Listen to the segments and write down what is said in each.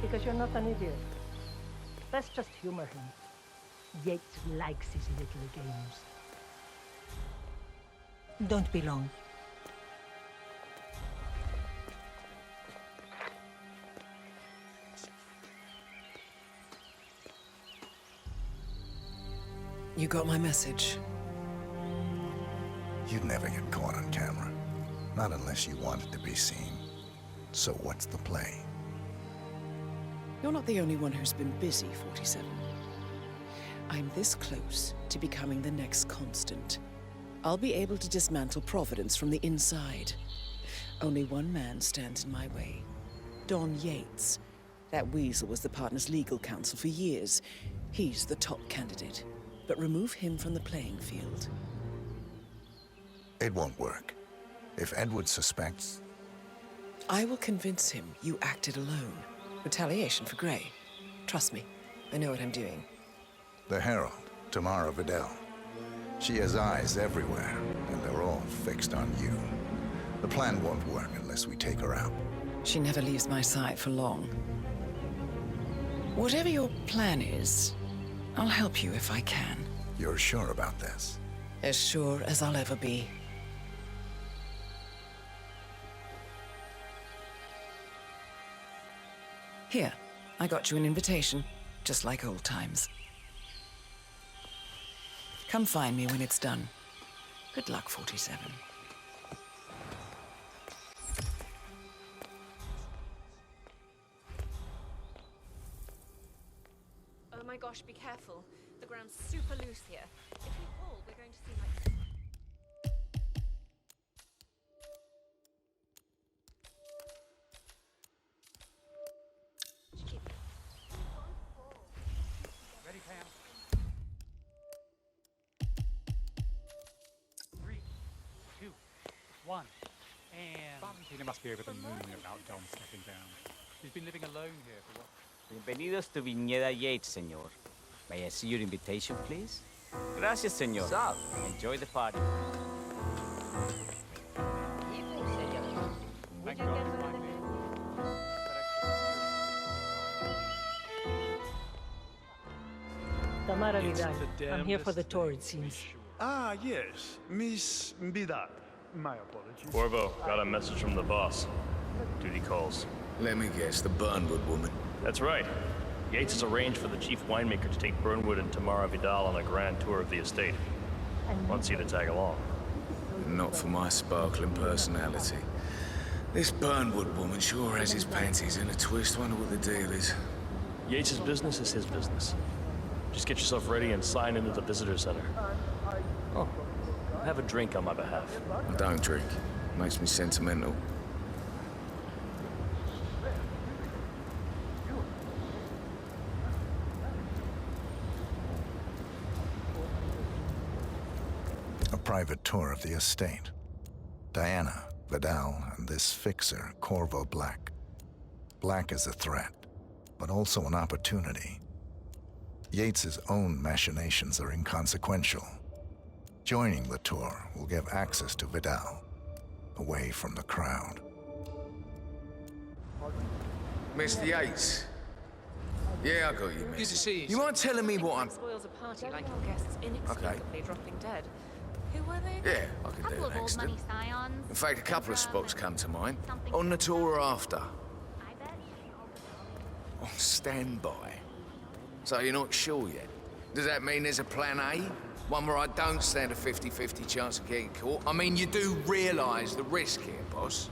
because you're not an idiot. Let's just humor him. Yates likes his little games. Don't be long. You got my message. You'd never get caught on camera. Not unless you wanted to be seen. So what's the play? You're not the only one who's been busy, 47. I'm this close to becoming the next constant. I'll be able to dismantle Providence from the inside. Only one man stands in my way. Don Yates. That weasel was the partner's legal counsel for years. He's the top candidate. But remove him from the playing field. It won't work. If Edward suspects... I will convince him you acted alone. Retaliation for Gray. Trust me, I know what I'm doing. The Herald, Tamara Vidal. She has eyes everywhere, and they're all fixed on you. The plan won't work unless we take her out. She never leaves my side for long. Whatever your plan is, I'll help you if I can. You're sure about this? As sure as I'll ever be. Here, I got you an invitation, just like old times. Come find me when it's done. Good luck, 47. Oh my gosh, be careful. The ground's super loose here. If we fall, we're going to see like... Ready, Pam? 3, 2, 1, and... Valentina must be over the moon about Dom stepping down. She's been living alone here for what? Bienvenidos to Viñeda Yates, señor. May I see your invitation, please? Gracias, señor. Sup? Enjoy the party. Thank God for my name. Tamara Vidal. I'm here for the tour, it seems. Ah, yes. Miss Vidal. My apologies. Corvo, got a message from the boss. Duty calls. Let me guess, the Burnwood woman. That's right. Yates has arranged for the chief winemaker to take Burnwood and Tamara Vidal on a grand tour of the estate. Wants you to tag along. Not for my sparkling personality. This Burnwood woman sure has his panties in a twist. Wonder what the deal is. Yates' business is his business. Just get yourself ready and sign into the visitor center. Oh, have a drink on my behalf. I don't drink. Makes me sentimental. A private tour of the estate. Diana, Vidal, and this fixer, Corvo Black. Black is a threat, but also an opportunity. Yates's own machinations are inconsequential. Joining the tour will give access to Vidal, away from the crowd. Mr. Yates. Yeah, I got you, man. Good to see you. You mind telling me what I'm... Spoils a party like your guests inexplicably dropping dead. Who were they? Yeah, I can do Couple an of old accident. money scions. In fact, a couple of spots come to mind. Something On the tour or after. I bet. On standby. So you're not sure yet? Does that mean there's a plan A? One where I don't stand a 50-50 chance of getting caught? I mean, you do realise the risk here, boss.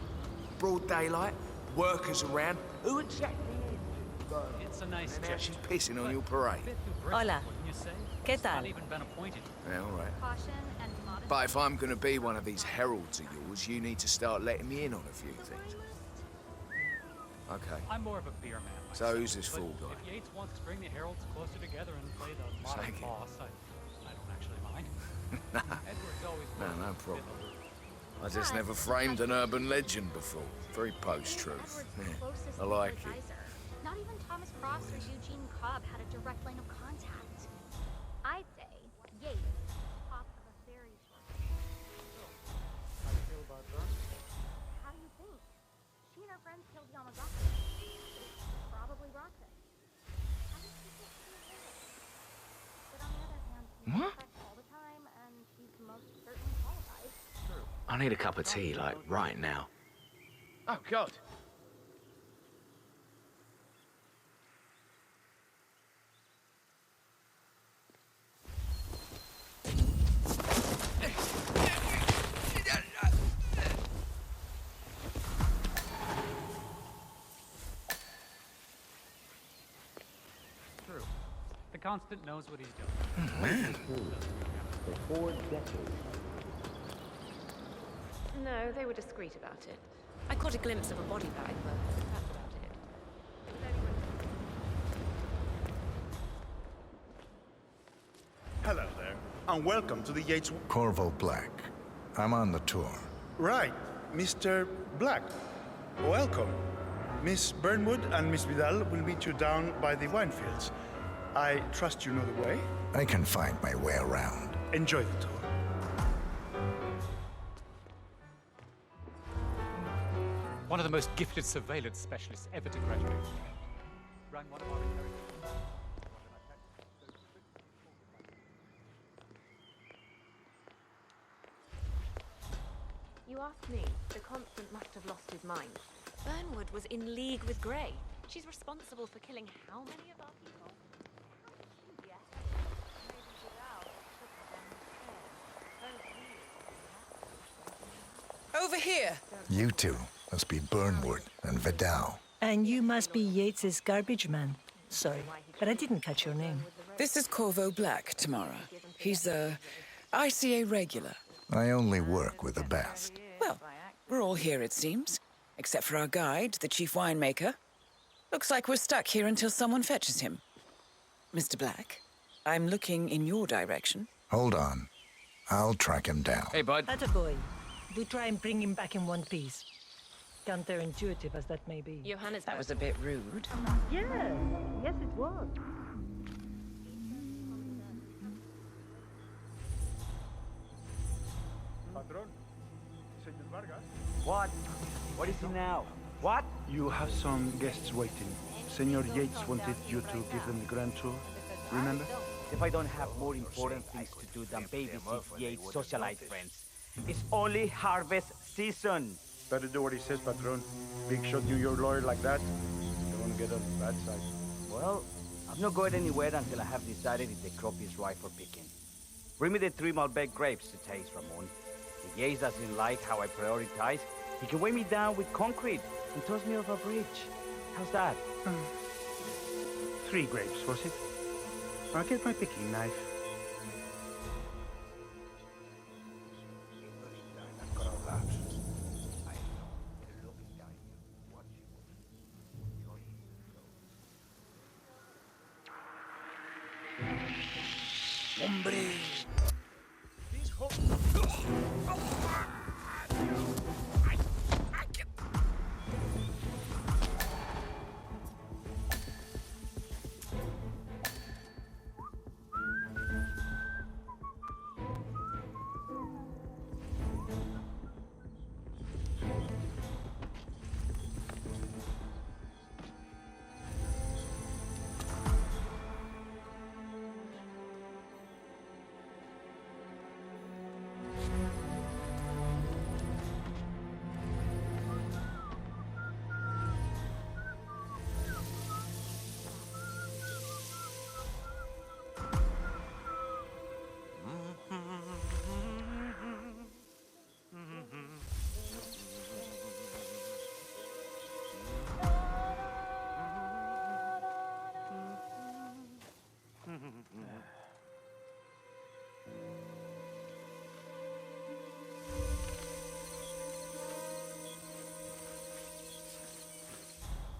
Broad daylight, workers around. Who exactly is? It's a nice Now gesture. she's pissing on your parade. Hola. ¿Qué tal? Not even been appointed. Yeah, all right. Caution and modesty. But if I'm gonna be one of these heralds of yours, you need to start letting me in on a few things. Okay. I'm more of a beer man. So who's this fool guy? If Yates wants to bring the heralds closer together and play the modern Take it. boss, I don't actually mind. Edward's always No, worked no with problem. Bill. I just never framed an urban legend before. Very post-truth. Edward's Yeah, closest I like legal it. advisor. Not even Thomas Cross or Eugene Cobb had a direct line of contact. I'd say Yates, top of a very short. How do you feel about Burnwood? How do you think? She and her friends killed Yamazaki. Probably rotten. I need a cup of tea, like, right now. Oh, God. True. The Constant knows what he's doing. Man, No, they were discreet about it. I caught a glimpse of a body bag, but that's about it. It was only when... Hello there, and welcome to the Yates... Corvo Black. I'm on the tour. Right, Mr. Black. Welcome. Miss Burnwood and Miss Vidal will meet you down by the wine fields. I trust you know the way. I can find my way around. Enjoy the tour. One of the most gifted surveillance specialists ever to graduate. Ran one of our inheritors. You ask me, the Constant must have lost his mind. Burnwood was in league with Grey. She's responsible for killing how many of our people? Over here! You two must be Burnwood and Vidal. And you must be Yates's garbage man. Sorry, but I didn't catch your name. This is Corvo Black, Tamara. He's a ICA regular. I only work with the best. Well, we're all here, it seems. Except for our guide, the chief winemaker. Looks like we're stuck here until someone fetches him. Mr. Black, I'm looking in your direction. Hold on. I'll track him down. Hey, bud. Attaboy. Do try and bring him back in one piece. Counterintuitive as that may be. Johannesburg. That was a bit rude. Yes, yes it was. What? What is it now? What? You have some guests waiting. Senor Yates wanted you to give them the grand tour. Remember? If I don't have more important things to do than babysit Yates' socialite friends. It's only harvest season. Better do what he says, Patron. Big shot you your lawyer like that. You won't get on the bad side. Well, I'm not going anywhere until I have decided if the crop is ripe for picking. Bring me the 3 Malbec grapes to taste, Ramon. If Yates doesn't like how I prioritize, he can weigh me down with concrete and toss me off a bridge. How's that? 3 grapes, was it? I'll get my picking knife.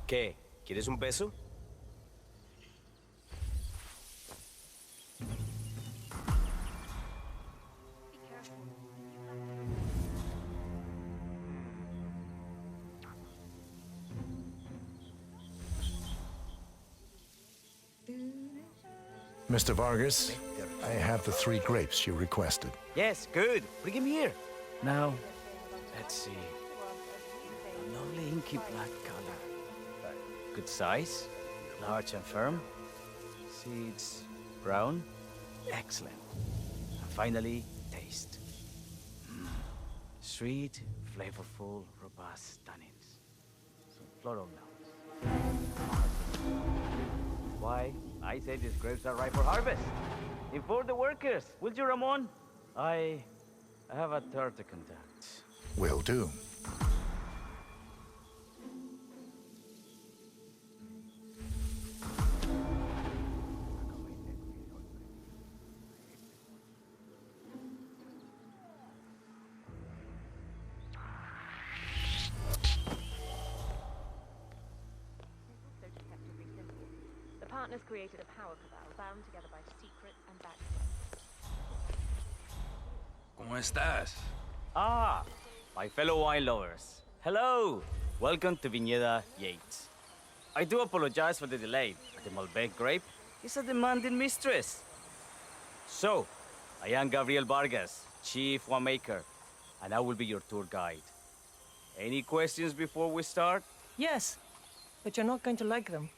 ¿Qué? ¿Quieres un beso? Mr. Vargas, I have the 3 grapes you requested. Yes, good. Bring him here. Now, let's see. A lovely inky black color. Good size, large and firm. Seeds brown. Excellent. And finally, taste. Sweet, flavorful, robust tannins. Some floral notes. Why, I say these grapes are ripe for harvest. Inform the workers, will you, Ramon? I have a third to contact. Will do. The partners created a power cabal bound together by secret and back. ¿Cómo estás? Ah, my fellow wine lovers. Hello! Welcome to Viñeda Yates. I do apologize for the delay, but the Malbec grape is a demanding mistress. So, I am Gabriel Vargas, Chief Winemaker, and I will be your tour guide. Any questions before we start? Yes, but you're not going to like them.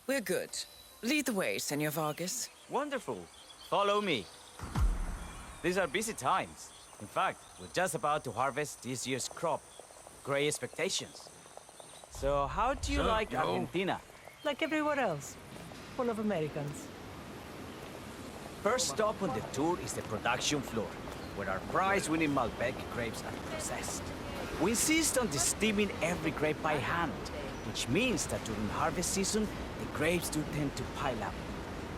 We're good. Lead the way, Senor Vargas. Wonderful. Follow me. These are busy times. In fact, we're just about to harvest this year's crop. Great expectations. So how do you like Argentina? Like everywhere else. Full of Americans. First stop on the tour is the production floor, where our prize-winning Malbec grapes are processed. We insist on steaming every grape by hand, which means that during harvest season, the grapes do tend to pile up.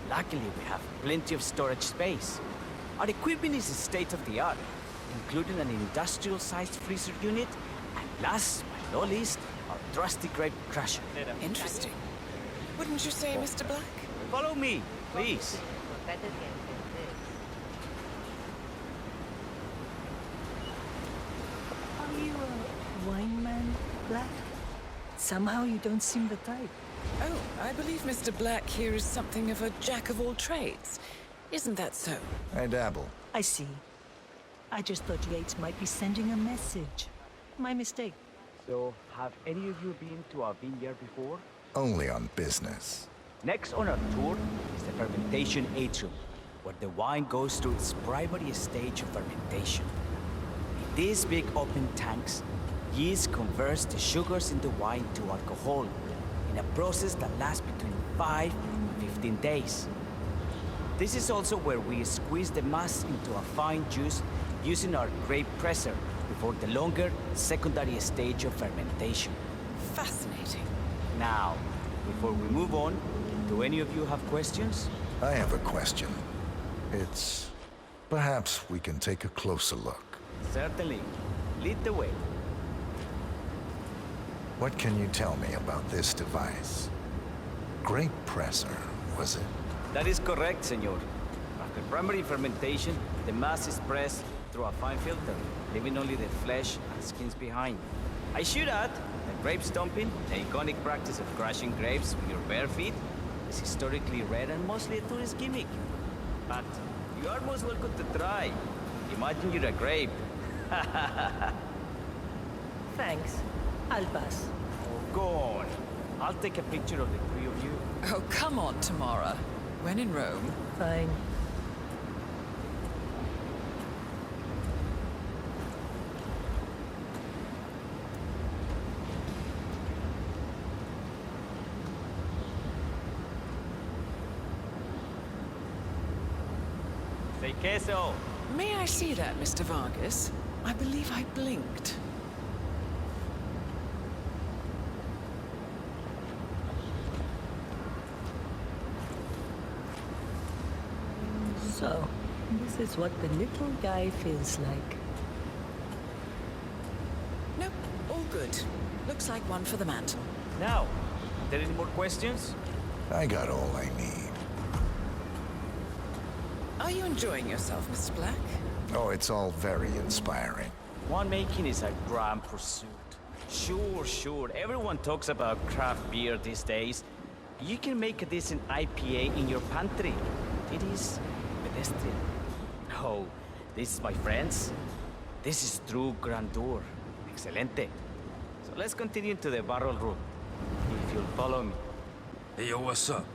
Luckily, we have plenty of storage space. Our equipment is state-of-the-art, including an industrial-sized freezer unit, and last but not least, our trusty grape crusher. Interesting. Wouldn't you say, Mr. Black? Follow me, please. Are you a wine man, Black? Somehow you don't seem the type. Oh, I believe Mr. Black here is something of a jack of all trades. Isn't that so? I dabble. I see. I just thought Yates might be sending a message. My mistake. So, have any of you been to our vineyard before? Only on business. Next on our tour is the fermentation atrium, where the wine goes through its primary stage of fermentation. In these big open tanks, yeast converts the sugars in the wine to alcohol in a process that lasts between 5 and 15 days. This is also where we squeeze the mass into a fine juice using our grape presser before the longer secondary stage of fermentation. Fascinating. Now, before we move on, do any of you have questions? I have a question. It's... perhaps we can take a closer look. Certainly. Lead the way. What can you tell me about this device? Grape presser, was it? That is correct, senor. After primary fermentation, the mass is pressed through a fine filter, leaving only the flesh and skins behind. I should add that grape stomping, the iconic practice of crushing grapes with your bare feet, is historically rare and mostly a tourist gimmick. But you are most welcome to try. Imagine you're a grape. Thanks. I'll pass. Oh, go on. I'll take a picture of the three of you. Oh, come on, Tamara. When in Rome. Fine. Say queso. May I see that, Mr. Vargas? I believe I blinked. So, this is what the little guy feels like. Nope, all good. Looks like one for the mantle. Now, are there any more questions? I got all I need. Are you enjoying yourself, Mr. Black? Oh, it's all very inspiring. Winemaking is a grand pursuit. Sure. Everyone talks about craft beer these days. You can make a decent IPA in your pantry. It is pedestrian. No, this is my friends. This is true grandeur. Excelente. So let's continue to the barrel route. If you'll follow me. Hey, yo, what's up?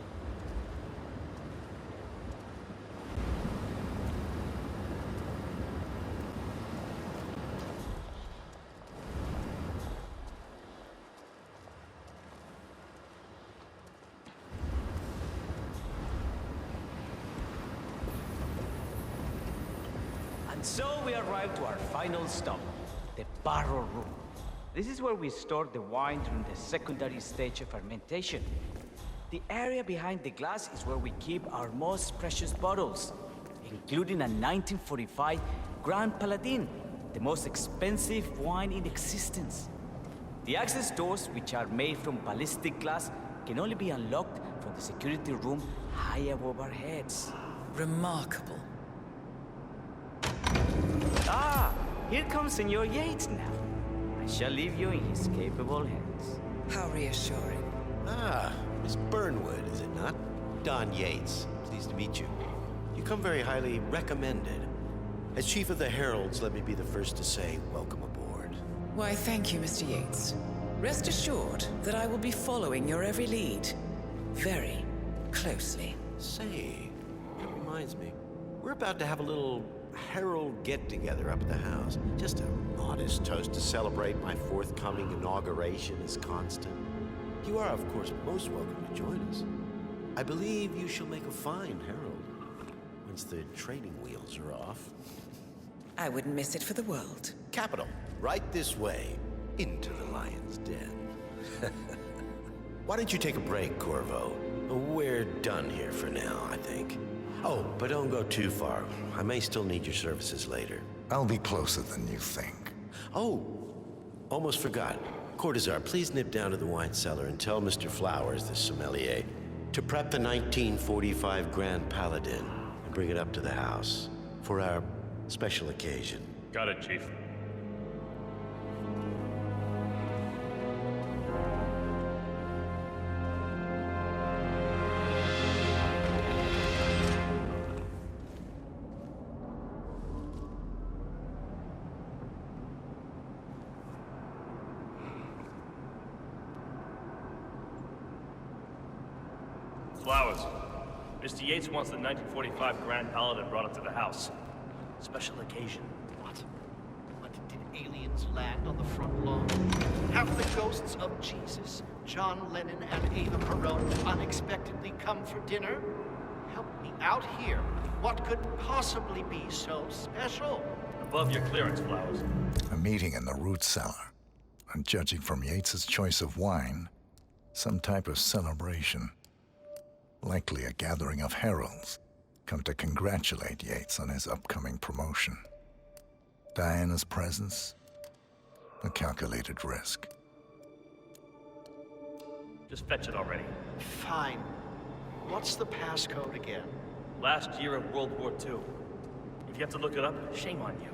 And so we arrived to our final stop, the barrel room. This is where we store the wine during the secondary stage of fermentation. The area behind the glass is where we keep our most precious bottles, including a 1945 Grand Paladin, the most expensive wine in existence. The access doors, which are made from ballistic glass, can only be unlocked from the security room high above our heads. Remarkable. Ah, here comes Senor Yates now. I shall leave you in his capable hands. How reassuring. Ah, Miss Burnwood, is it not? Don Yates. Pleased to meet you. You come very highly recommended. As Chief of the Heralds, let me be the first to say welcome aboard. Why, thank you, Mr. Yates. Rest assured that I will be following your every lead. Very closely. Say, that reminds me. We're about to have a little Herald get-together up at the house. Just a modest toast to celebrate my forthcoming inauguration as Constant. You are, of course, most welcome to join us. I believe you shall make a fine Herald, once the training wheels are off. I wouldn't miss it for the world. Capital. Right this way, into the lion's den. Why don't you take a break, Corvo? We're done here for now, I think. Oh, but don't go too far. I may still need your services later. I'll be closer than you think. Oh, almost forgot. Cortazar, please nip down to the wine cellar and tell Mr. Flowers, the sommelier, to prep the 1945 Grand Paladin and bring it up to the house for our special occasion. Got it, Chief. Flowers. Mr. Yates wants the 1945 Grand Paladin brought up to the house. Special occasion. What? Did aliens land on the front lawn? Have the ghosts of Jesus, John Lennon, and Eva Peron unexpectedly come for dinner? Help me out here. What could possibly be so special? Above your clearance, Flowers. A meeting in the root cellar. And judging from Yates's choice of wine, some type of celebration. Likely a gathering of heralds, come to congratulate Yates on his upcoming promotion. Diana's presence, a calculated risk. Just fetch it already. Fine. What's the passcode again? Last year of World War II. If you have to look it up, shame on you.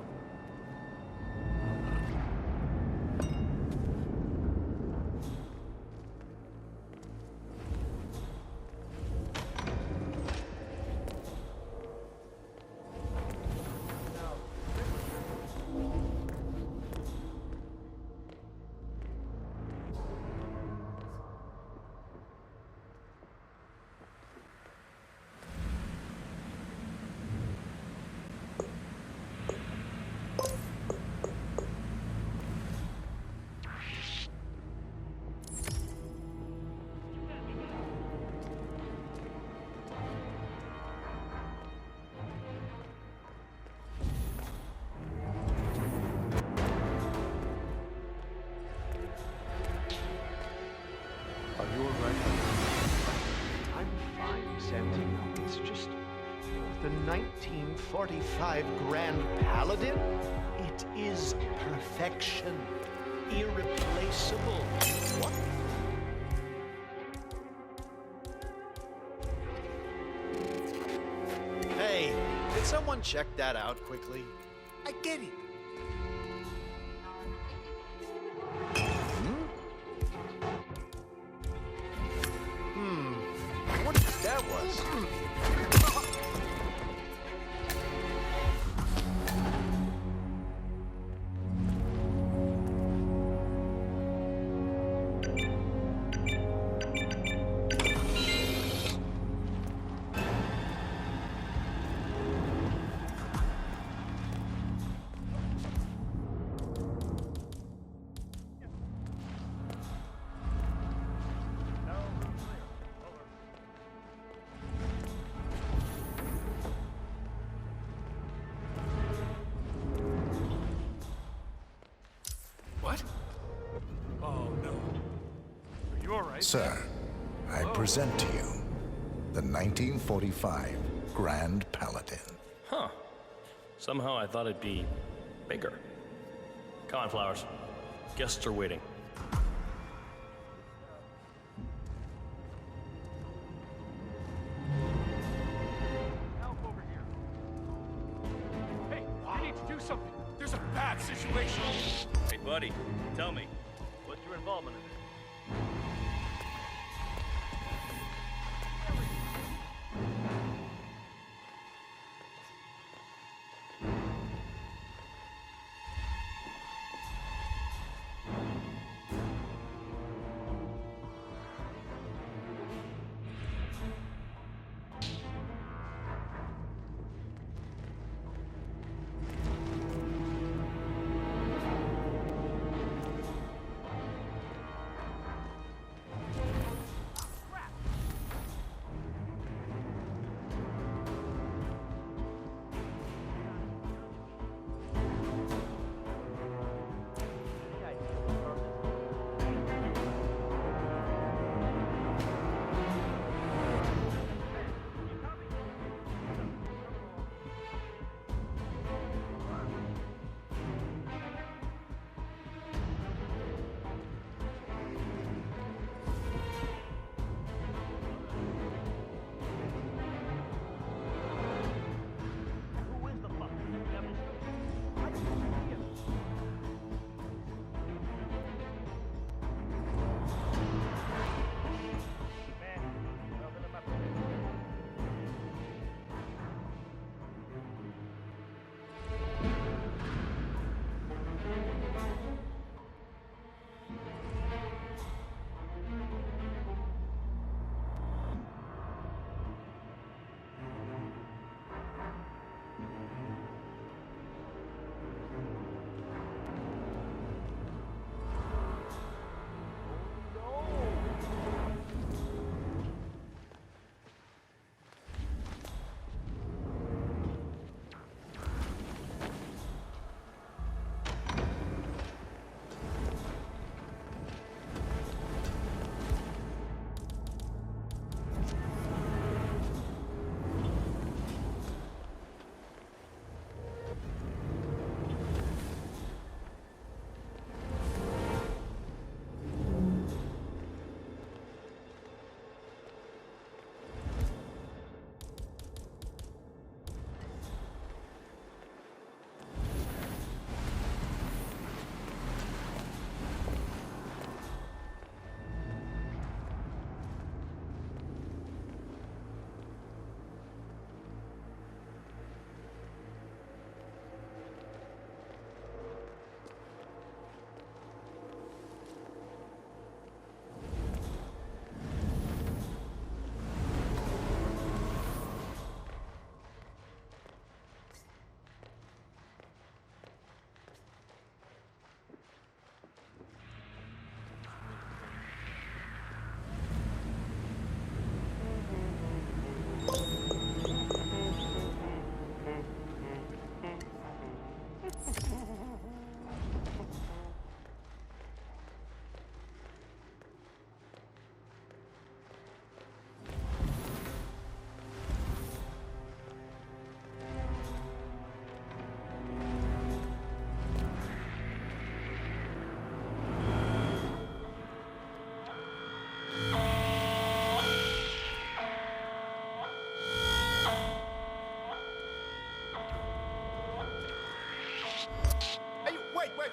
I'm fine, Sandy. It's just the 1945 Grand Paladin. It is perfection. Irreplaceable. What? Hey, did someone check that out quickly? I get it. I wonder what that was. Sir, I present to you the 1945 Grand Paladin. Huh. Somehow I thought it'd be bigger. Come on, Flowers. Guests are waiting. Help over here. Hey, we need to do something. There's a bad situation. Hey, buddy, tell me, what's your involvement in this?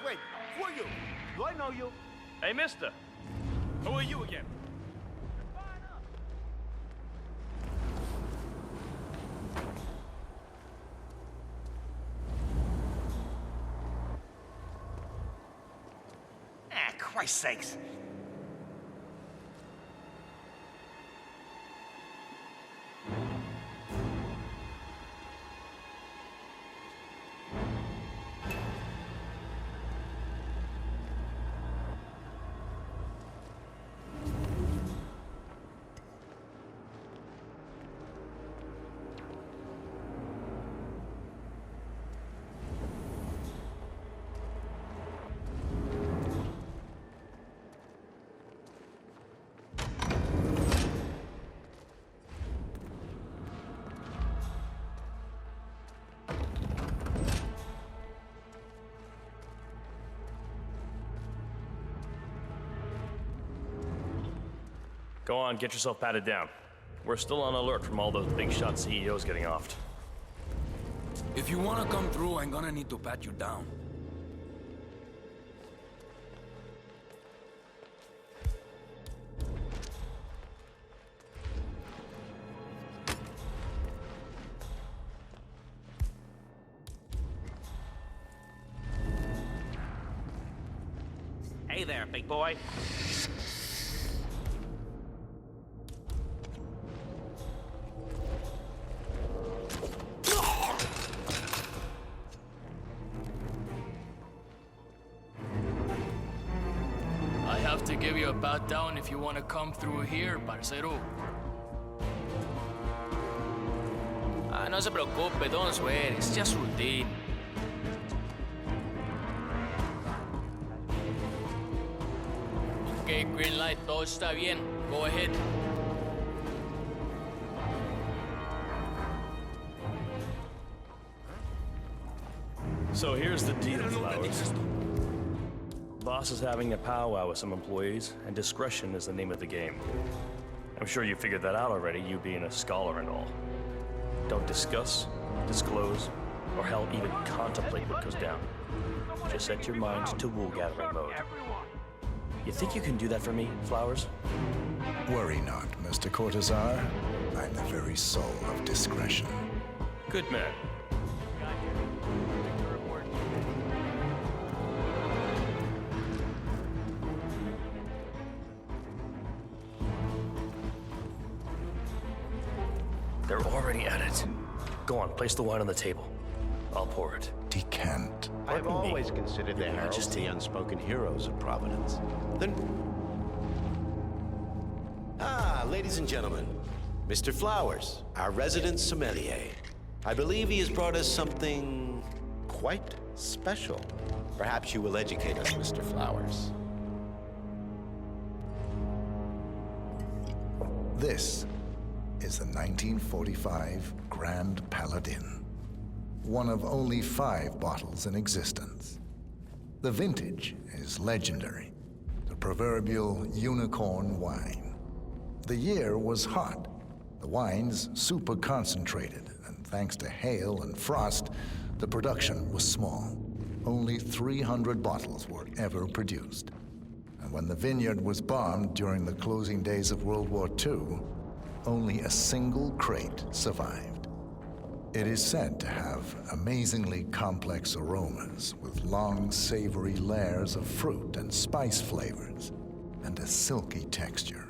Wait. Who are you? Do I know you? Hey, mister. Who are you again? Christ's sakes. Go on, get yourself patted down. We're still on alert from all those big shot CEOs getting offed. If you wanna come through, I'm gonna need to pat you down. Hey there, big boy. I have to give you a pat down if you want to come through here, parcero. Ah, no se preocupe, don't swear, it's just routine. Okay, green light, todo está bien. Go ahead. So here's the deal, Flowers. Boss is having a powwow with some employees, and discretion is the name of the game. I'm sure you figured that out already, you being a scholar and all. Don't discuss, disclose, or hell, even contemplate what goes down. Just set your mind to wool-gathering mode. You think you can do that for me, Flowers? Worry not, Mr. Cortazar. I'm the very soul of discretion. Good man. They're already at it. Go on, place the wine on the table. I'll pour it. Decant. I have always considered the heralds the unspoken heroes of Providence. Then... ladies and gentlemen, Mr. Flowers, our resident sommelier. I believe he has brought us something quite special. Perhaps you will educate us, Mr. Flowers. This is the 1945 Grand Paladin. One of only 5 bottles in existence. The vintage is legendary, the proverbial unicorn wine. The year was hot, the wine's super concentrated, and thanks to hail and frost, the production was small. Only 300 bottles were ever produced. And when the vineyard was bombed during the closing days of World War II, only a single crate survived. It is said to have amazingly complex aromas with long, savory layers of fruit and spice flavors, and a silky texture.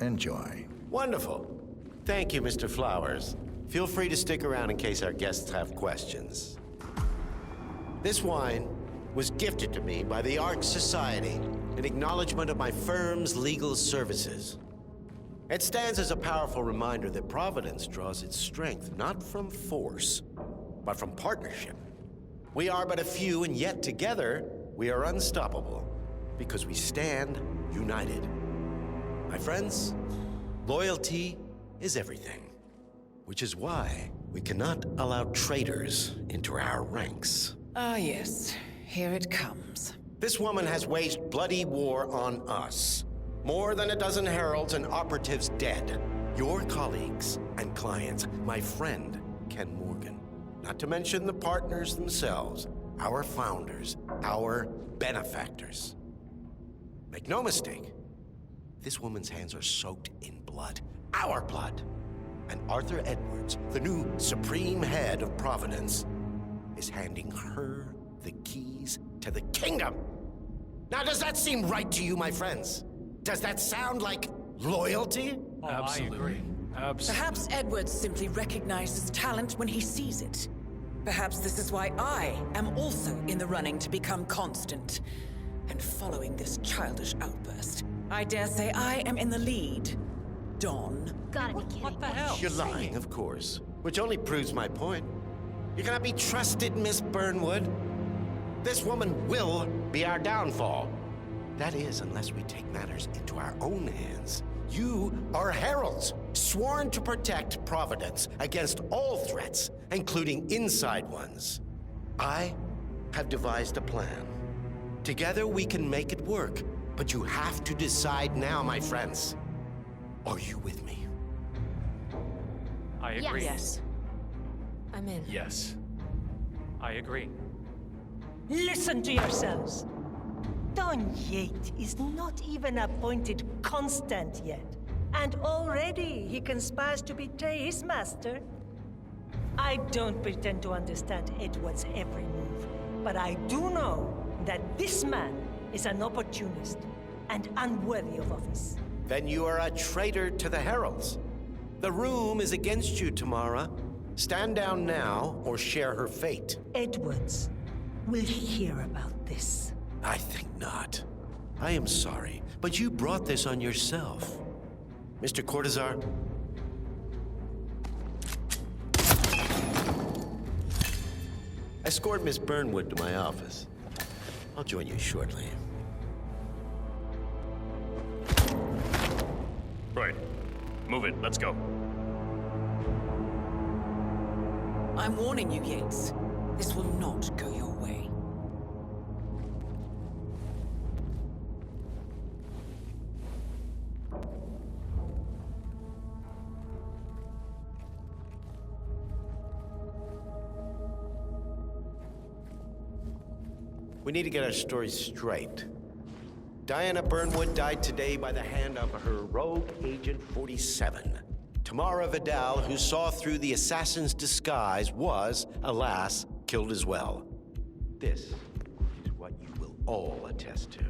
Enjoy. Wonderful. Thank you, Mr. Flowers. Feel free to stick around in case our guests have questions. This wine was gifted to me by the Arch Society in acknowledgement of my firm's legal services. It stands as a powerful reminder that Providence draws its strength not from force, but from partnership. We are but a few, and yet together we are unstoppable because we stand united. My friends, loyalty is everything, which is why we cannot allow traitors into our ranks. Ah, yes. Here it comes. This woman has waged bloody war on us. More than a dozen heralds and operatives dead. Your colleagues and clients, my friend, Ken Morgan. Not to mention the partners themselves, our founders, our benefactors. Make no mistake, this woman's hands are soaked in blood. Our blood. And Arthur Edwards, the new supreme head of Providence, is handing her the keys to the kingdom. Now, does that seem right to you, my friends? Does that sound like loyalty? Oh, absolutely. Absolutely. Perhaps Edwards simply recognizes talent when he sees it. Perhaps this is why I am also in the running to become constant. And following this childish outburst, I dare say I am in the lead. Don. Gotta be kidding. What the hell? You're lying, of course, which only proves my point. You cannot be trusted, Miss Burnwood. This woman will be our downfall. That is, unless we take matters into our own hands. You are heralds, sworn to protect Providence against all threats, including inside ones. I have devised a plan. Together we can make it work, but you have to decide now, my friends. Are you with me? I agree. Yes. I'm in. Yes. I agree. Listen to yourselves. Don Yates is not even appointed constant yet. And already he conspires to betray his master. I don't pretend to understand Edward's every move, but I do know that this man is an opportunist and unworthy of office. Then you are a traitor to the Heralds. The room is against you, Tamara. Stand down now or share her fate. Edwards will hear about this. I think not. I am sorry, but you brought this on yourself. Mr. Cortazar? Escort Miss Burnwood to my office. I'll join you shortly. Right. Move it. Let's go. I'm warning you, Yates. This will not go your way. We need to get our story straight. Diana Burnwood died today by the hand of her rogue Agent 47. Tamara Vidal, who saw through the assassin's disguise, was, alas, killed as well. This is what you will all attest to.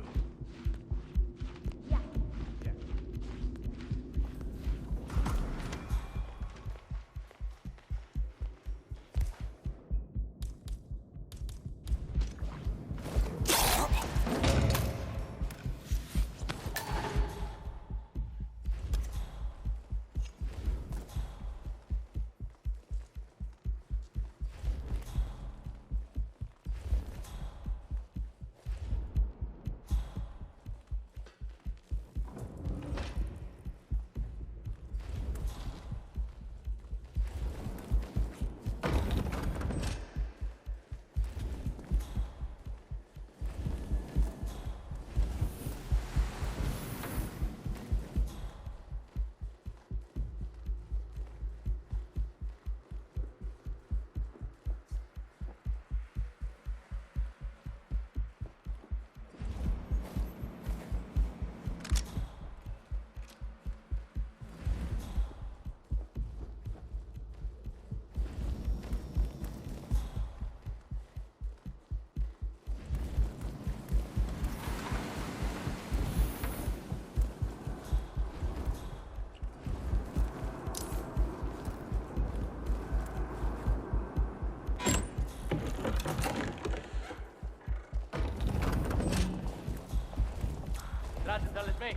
That is me.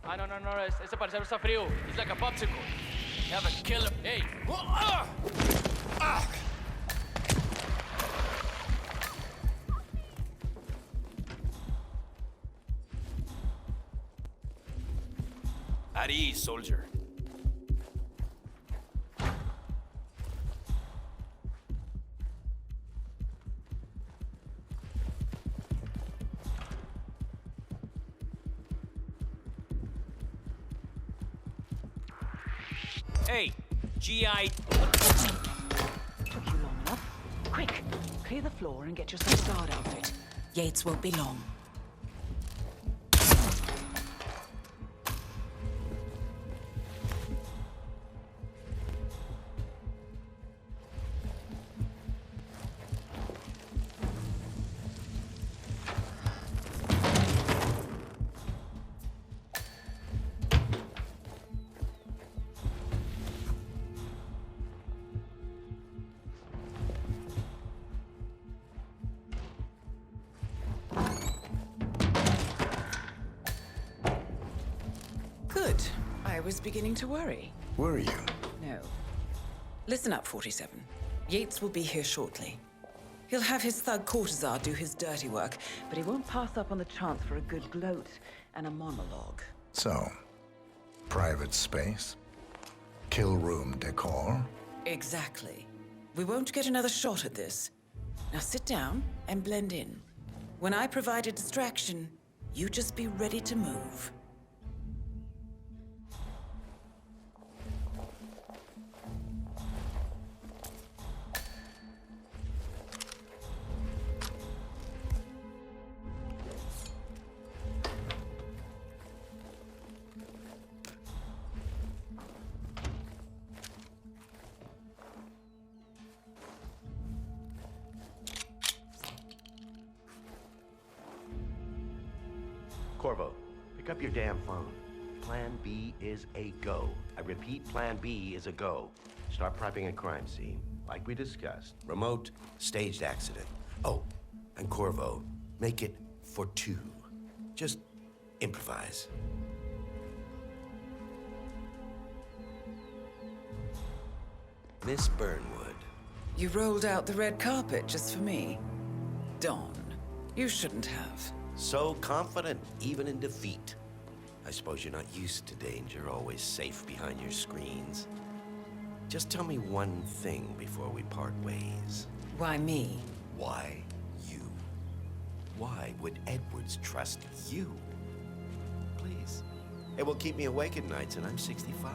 Ah, no, ese parcero está frío. He's like a popsicle. You have a killer. Hey! At ease, soldier. Hey, GI. Took you long enough. Quick, clear the floor and get yourself a guard outfit. Yates won't be long. Good. I was beginning to worry. Were you? No. Listen up, 47. Yates will be here shortly. He'll have his thug Cortazar do his dirty work, but he won't pass up on the chance for a good gloat and a monologue. So, private space? Kill room decor? Exactly. We won't get another shot at this. Now sit down and blend in. When I provide a distraction, you just be ready to move. Pick up your damn phone. Plan B is a go. I repeat, Plan B is a go. Start prepping a crime scene, like we discussed. Remote, staged accident. Oh, and Corvo, make it for 2. Just improvise. Miss Burnwood. You rolled out the red carpet just for me. Don, you shouldn't have. So confident, even in defeat. I suppose you're not used to danger, always safe behind your screens. Just tell me one thing before we part ways. Why me? Why you? Why would Edwards trust you? Please. It will keep me awake at nights, and I'm 65.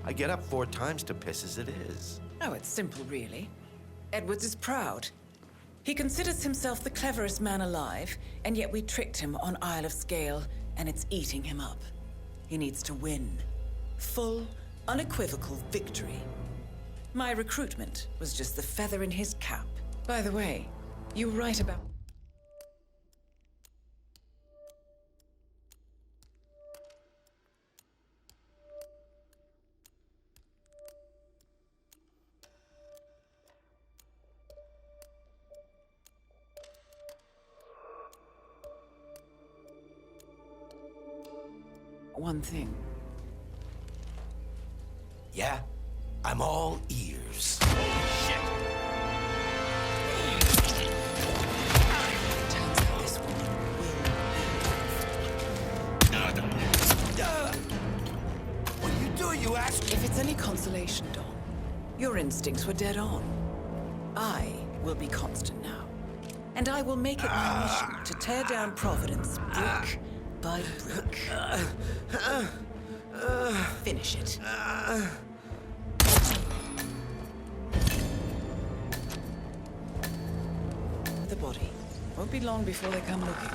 I get up 4 times to piss as it is. Oh, it's simple, really. Edwards is proud. He considers himself the cleverest man alive, and yet we tricked him on Isle of Scale, and it's eating him up. He needs to win. Full, unequivocal victory. My recruitment was just the feather in his cap. By the way, you were right about... one thing. Yeah? I'm all ears. Shit! Turns out this woman will. What are you doing, you ass? If it's any consolation, Don, your instincts were dead on. I will be constant now. And I will make it my mission to tear down Providence brick by brick. Finish it. The body. Won't be long before they come looking.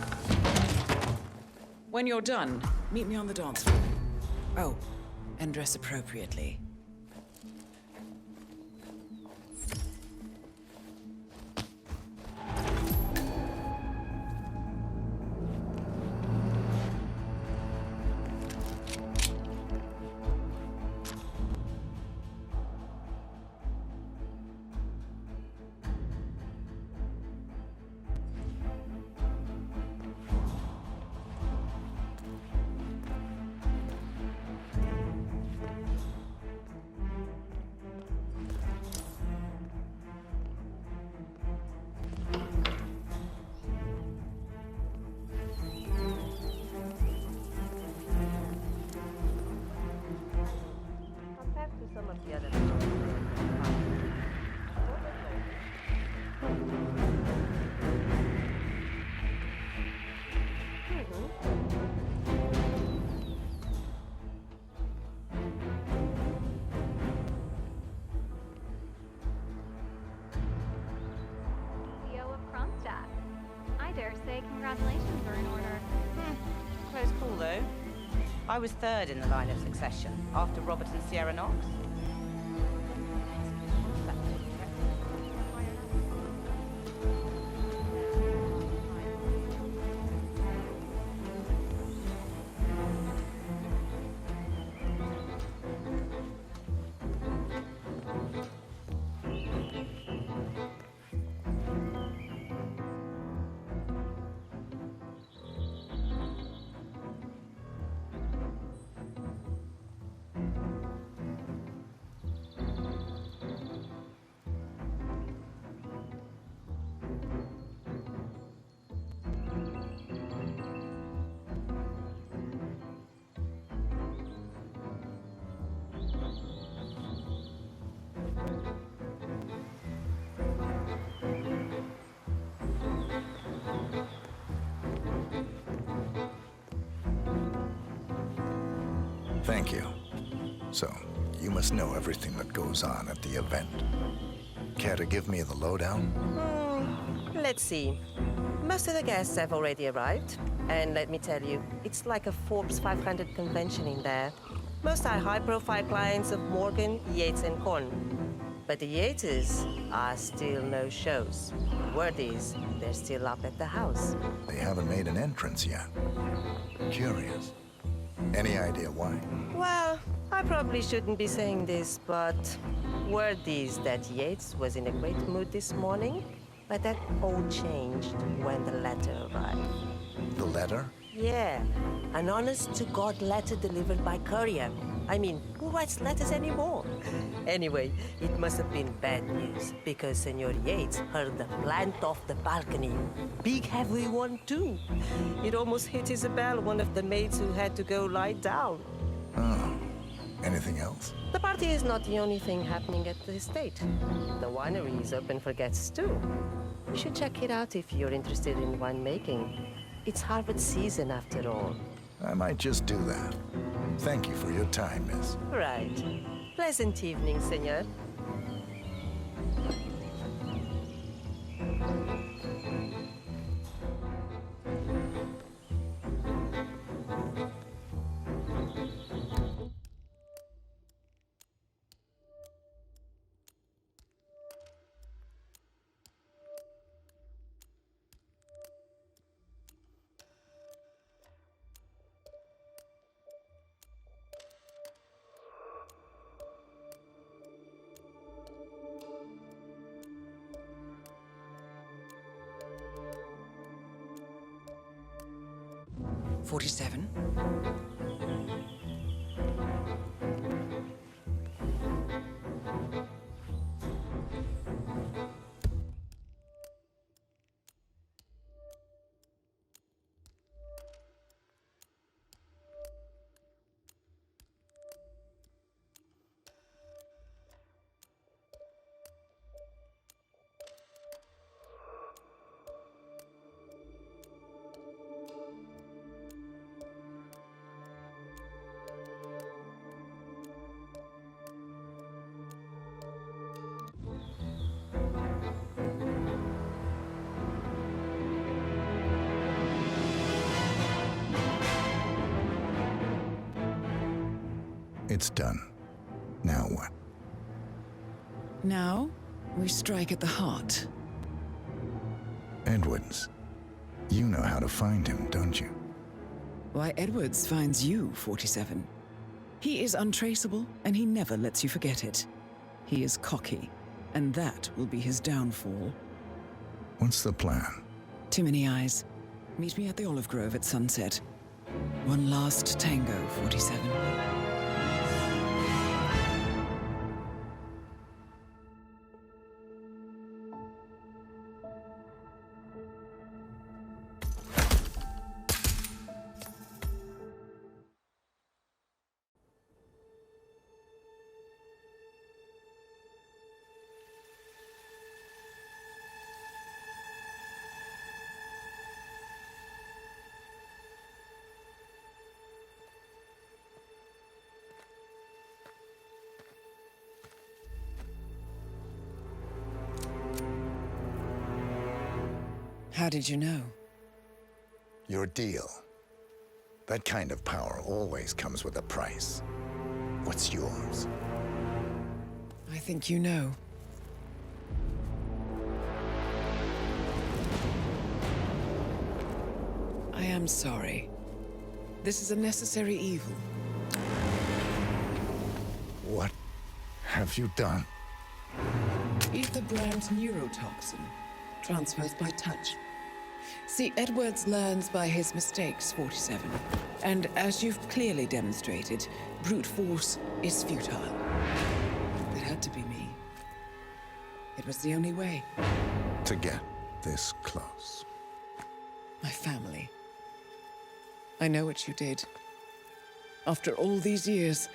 When you're done, meet me on the dance floor. Oh, and dress appropriately. Congratulations are in order. Close call, though. I was 3rd in the line of succession, after Robert and Sierra Knox. Thank you. So, you must know everything that goes on at the event. Care to give me the lowdown? Let's see. Most of the guests have already arrived. And let me tell you, it's like a Forbes 500 convention in there. Most are high-profile clients of Morgan, Yates, and Korn. But the Yates are still no shows. Word is, they're still up at the house. They haven't made an entrance yet. Curious. Any idea why? Well, I probably shouldn't be saying this, but word is that Yates was in a great mood this morning, but that all changed when the letter arrived. The letter? Yeah, an honest-to-God letter delivered by courier. I mean, who writes letters anymore? Anyway, it must have been bad news, because Senor Yates heard the plant off the balcony. Big heavy one, too. It almost hit Isabel, one of the maids who had to go lie down. Oh. Anything else? The party is not the only thing happening at the estate. The winery is open for guests, too. You should check it out if you're interested in winemaking. It's harvest season, after all. I might just do that. Thank you for your time, miss. Right. Pleasant evening, senor. "47? It's done. Now what? Now, we strike at the heart. Edwards. You know how to find him, don't you? Why, Edwards finds you, 47. He is untraceable, and he never lets you forget it. He is cocky, and that will be his downfall. What's the plan? Too many eyes. Meet me at the Olive Grove at sunset. One last tango, 47. How did you know? Your deal. That kind of power always comes with a price. What's yours? I think you know. I am sorry. This is a necessary evil. What have you done? Ether brand neurotoxin. Transfers by touch. See, Edwards learns by his mistakes, 47. And as you've clearly demonstrated, brute force is futile. It had to be me. It was the only way. To get this close. My family. I know what you did. After all these years,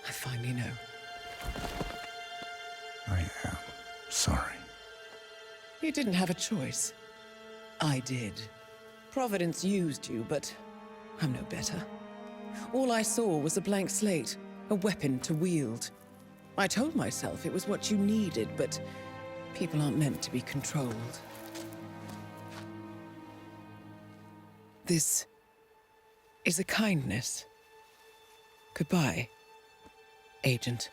I finally know. I am sorry. You didn't have a choice. I did. Providence used you, but I'm no better. All I saw was a blank slate, a weapon to wield. I told myself it was what you needed, but people aren't meant to be controlled. This is a kindness. Goodbye, Agent.